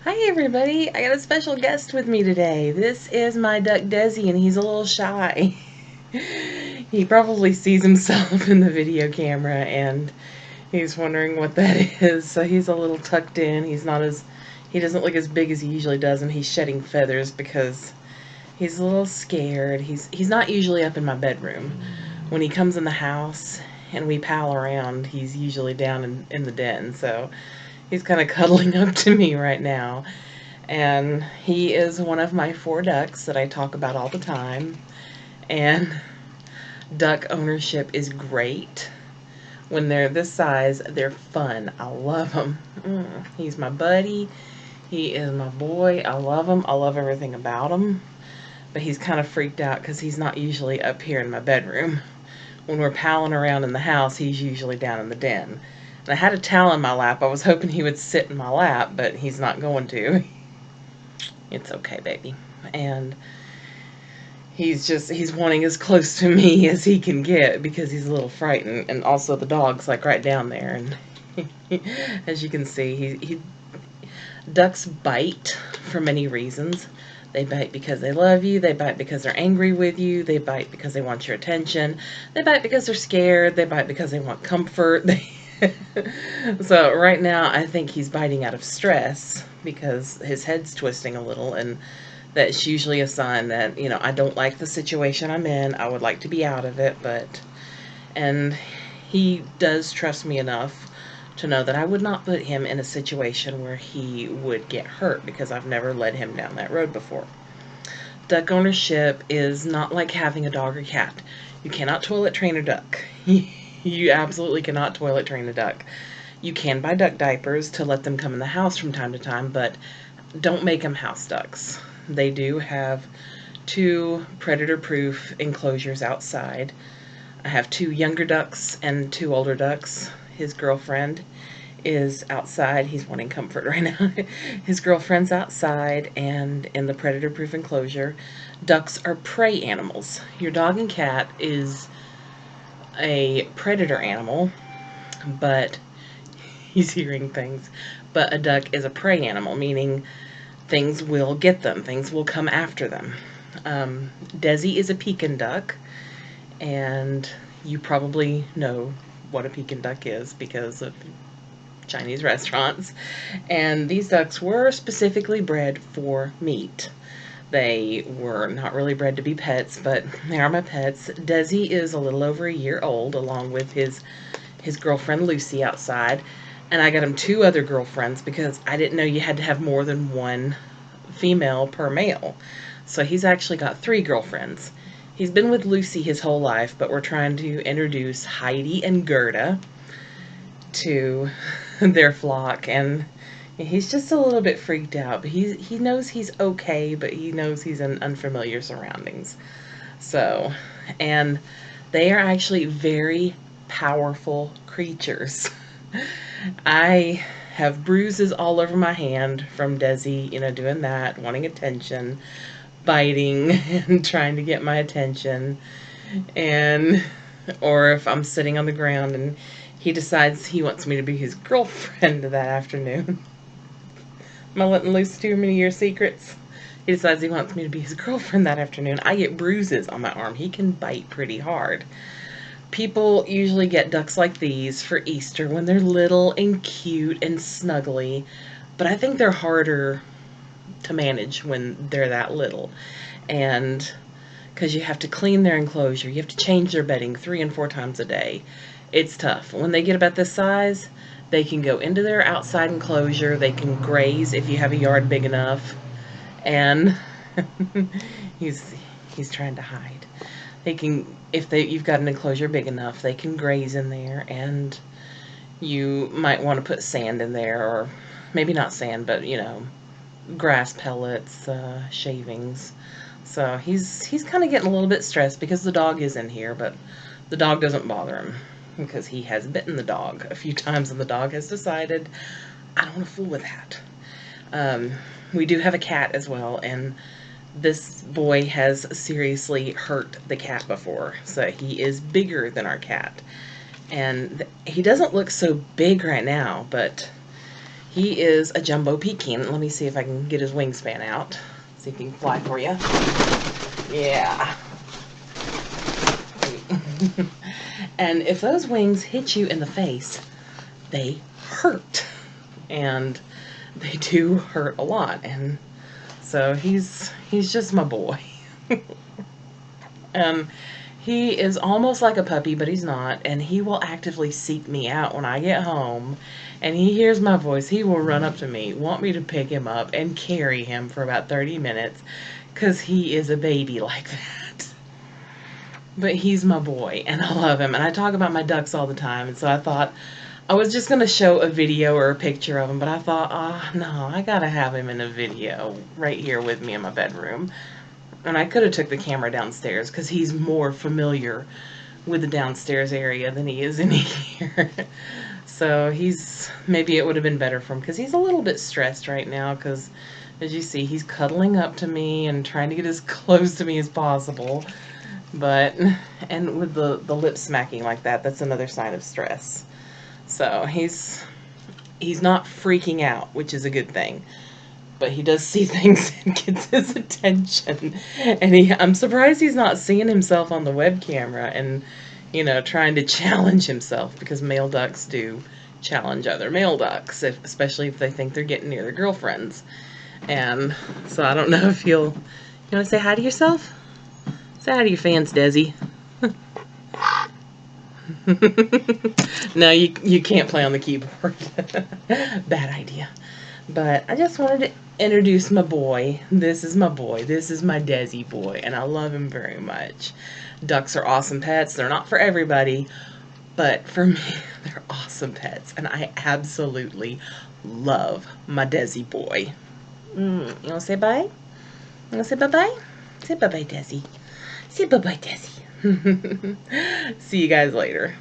Hi everybody, I got a special guest with me today. This is my duck Desi and he's a little shy. He probably sees himself in the video camera and he's wondering what that is. So he's a little tucked in. He doesn't look as big as he usually does, and he's shedding feathers because he's a little scared. He's not usually up in my bedroom. When he comes in the house and we pal around, he's usually down in the den. So he's kind of cuddling up to me right now. And he is one of my 4 ducks that I talk about all the time. And duck ownership is great. When they're this size, they're fun. I love them. He's my buddy. He is my boy. I love him. I love everything about him. But he's kind of freaked out because he's not usually up here in my bedroom. When we're palling around in the house, he's usually down in the den. And I had a towel in my lap. I was hoping he would sit in my lap, but he's not going to. It's okay, baby. And he's wanting as close to me as he can get because he's a little frightened. And also the dog's like right down there. And as you can see, ducks bite for many reasons. They bite because they love you. They bite because they're angry with you. They bite because they want your attention. They bite because they're scared. They bite because they want comfort. So right now, I think he's biting out of stress because his head's twisting a little, and that's usually a sign that, I don't like the situation I'm in. I would like to be out of it, and he does trust me enough to know that I would not put him in a situation where he would get hurt because I've never led him down that road before. Duck ownership is not like having a dog or cat. You cannot toilet train a duck. You absolutely cannot toilet train a duck. You can buy duck diapers to let them come in the house from time to time, but don't make them house ducks. They do have 2 predator-proof enclosures outside. I have 2 younger ducks and 2 older ducks. His girlfriend is outside. He's wanting comfort right now. His girlfriend's outside and in the predator-proof enclosure. Ducks are prey animals. Your dog and cat is a predator animal, but he's hearing things. But a duck is a prey animal, meaning things will get them. Things will come after them. Desi is a Pekin duck, and you probably know what a Pekin duck is because of Chinese restaurants. And these ducks were specifically bred for meat. They were not really bred to be pets, but they are my pets. Desi is a little over a year old, along with his girlfriend Lucy outside. And I got him 2 other girlfriends because I didn't know you had to have more than 1 female per male. So he's actually got 3 girlfriends. He's been with Lucy his whole life, but we're trying to introduce Heidi and Gerda to their flock, and he's just a little bit freaked out. But he knows he's okay, but he knows he's in unfamiliar surroundings. So, and they are actually very powerful creatures. I have bruises all over my hand from Desi, doing that, wanting attention, biting, and trying to get my attention. And, or if I'm sitting on the ground and he decides he wants me to be his girlfriend that afternoon. Am I letting loose too many of your secrets? He decides he wants me to be his girlfriend that afternoon. I get bruises on my arm. He can bite pretty hard. People usually get ducks like these for Easter when they're little and cute and snuggly, but I think they're harder to manage when they're that little. And because you have to clean their enclosure, you have to change their bedding 3 and 4 times a day. It's tough. When they get about this size, they can go into their outside enclosure, they can graze if you have a yard big enough, and he's he's trying to hide. They can, if you've got an enclosure big enough, they can graze in there, and you might want to put sand in there, or maybe not sand, but grass pellets, shavings. So he's kind of getting a little bit stressed because the dog is in here, but the dog doesn't bother him because he has bitten the dog a few times, and the dog has decided, I don't want to fool with that. We do have a cat as well, and this boy has seriously hurt the cat before, so he is bigger than our cat. And he doesn't look so big right now, but He is a jumbo Pekin. Let me see if I can get his wingspan out. See if he can fly for you. Yeah. And if those wings hit you in the face, they hurt. And they do hurt a lot. And so he's just my boy. He is almost like a puppy, but he's not. And he will actively seek me out when I get home. And he hears my voice. He will run up to me, want me to pick him up and carry him for about 30 minutes. Because he is a baby like that. But he's my boy, and I love him. And I talk about my ducks all the time. And so I thought I was just going to show a video or a picture of him. But I thought, no, I got to have him in a video right here with me in my bedroom. And I could have took the camera downstairs because he's more familiar with the downstairs area than he is in here. So maybe it would have been better for him because he's a little bit stressed right now because, as you see, he's cuddling up to me and trying to get as close to me as possible. And with the lip smacking like that, that's another sign of stress. So he's not freaking out, which is a good thing. But he does see things and gets his attention. And I'm surprised he's not seeing himself on the web camera and, trying to challenge himself, because male ducks do challenge other male ducks, especially if they think they're getting near their girlfriends. And so I don't know if you want to say hi to yourself? Say hi to your fans, Desi. No, you can't play on the keyboard. Bad idea. But I just wanted to introduce my boy. This is my boy. This is my Desi boy, and I love him very much. Ducks are awesome pets. They're not for everybody, but for me, they're awesome pets, and I absolutely love my Desi boy. You want to say bye? You want to say bye-bye? Say bye-bye, Desi. Say bye-bye, Desi. See you guys later.